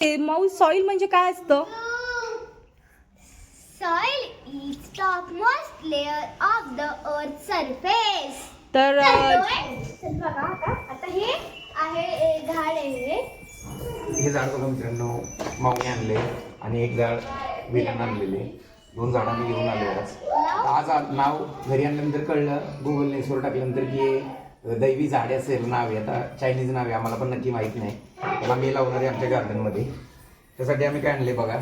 Mouse soil म्हणजे काय असतं? Soil is the topmost layer of the earth's surface. तर बघा आता हे आहे झाड आहे. हे झाड बघा मित्रांनो, माऊने आणले आणि एक झाड वेलांना आणलेले. 2 झाड आम्ही घेऊन आलो आज. नाव घरी आणल्यानंतर कळलं, गुगलने सोर टाकल्यानंतर की हे दैवी झाडे असेल नाव आहे. आता चायनीज नाव आहे, आम्हाला पण नक्की माहीत नाही, पण आम्ही लावणार आहे आमच्या गार्डनमध्ये. त्यासाठी आम्ही काय आणले बघा,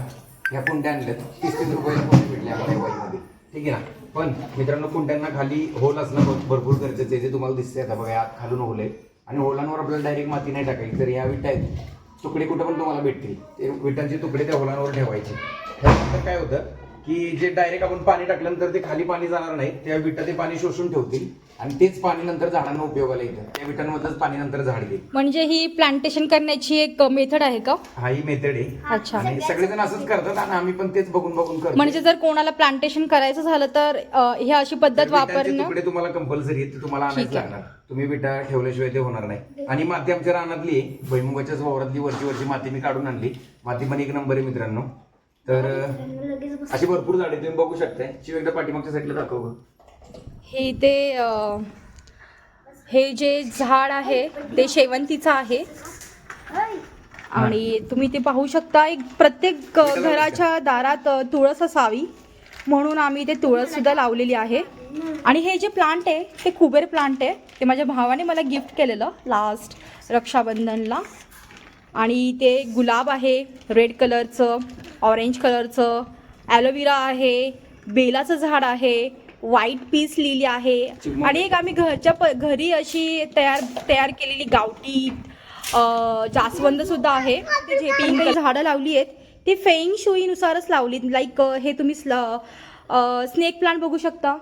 ह्या कुंड्या आणल्यात. 30-30 रुपयाला कुंडी भेटली आम्हाला या वाईमध्ये, ठीक आहे ना. पण मित्रांनो, कुंड्यांना खाली होल असणं भरपूर गरजेचं आहे. जे तुम्हाला दिसते आता बघा, आत खालून होल आहे आणि होलांवर आपल्याला डायरेक्ट माती नाही टाकायची. तर या विटा आहेत, तुकडे कुठं पण तुम्हाला भेटतील, ते विटांचे तुकडे त्या होलांवर ठेवायचे. त्यानंतर काय होतं की जे डायरेक्ट आपण पाणी टाकल्यानंतर ते खाली पाणी जाणार नाही, त्या विटा ते पाणी शोषून ठेवतील आणि तेच पाणी नंतर झाडांना उपयोगाला येतं. त्या विटांमधलंच पाणी नंतर झाड घेईल. म्हणजे ही प्लांटेशन करण्याची एक मेथड आहे का? हा, ही मेथड आहे. अच्छा. आणि सगळेजण असंच करतात आणि आम्ही पण तेच बघून करतो. म्हणजे जर कोणाला प्लांटेशन करायचं झालं तर ही अशी पद्धत वापरणं. तुकडे तुम्हाला कंपल्सरी आहेत, ते तुम्हाला आणायच लागणार. तुम्ही विटा ठेवल्याशिवाय ते होणार नाही. आणि माती आमच्या रानातली आहे, भुईमुगाच्याच वावरातली वरची माती मी काढून आणली. माती पण 1 नंबर आहे मित्रांनो. तर अशी भरपूर झाडे तुम्ही बघू शकताय. शिव एकदा पाठीमागच्या साईडला दाखव. हे जे झाड आहे ते शेवंतीचं आहे आणि तुम्ही ते पाहू शकता. एक प्रत्येक घराच्या दारात तुळस असावी म्हणून आम्ही ते तुळस सुद्धा लावलेली आहे. आणि हे जे प्लांट आहे ते कुबेर प्लांट आहे. ते माझ्या भावाने मला गिफ्ट केलेलं लास्ट रक्षाबंधनला. आणि ते गुलाब आहे रेड कलरचं, ऑरेंज कलरचं, ॲलोवेरा आहे, बेलाचं झाड आहे, व्हाईट पीस लिली आहे. आणि एक आम्ही घरी अशी तयार केलेली गावठी जास्वंद सुद्धा आहे. ते जे पिंक झाडं लावली आहेत ती फेंग शुईनुसारच लावली. लाईक हे तुम्ही स्नेक प्लांट बघू शकता.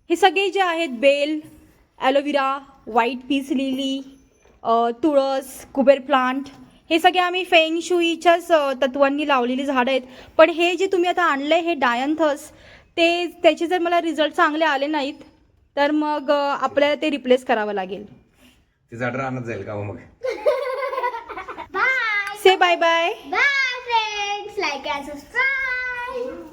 हे सगळे जे आहेत बेल, ॲलोवेरा, व्हाईट पीस लिली, तुळस, कुबेर प्लांट, हे सगळे आम्ही फेंग शुईच्याच तत्वांनी लावलेली झाडं आहेत. पण हे जे तुम्ही आता आणलं आहे हे डायंथस, त्याचे जर मला रिझल्ट चांगले आले नाहीत तर मग आपल्याला ते रिप्लेस करावं लागेल. ते झाड राहणार जाईल का मग? Bye. Say bye bye. Bye friends, like and subscribe.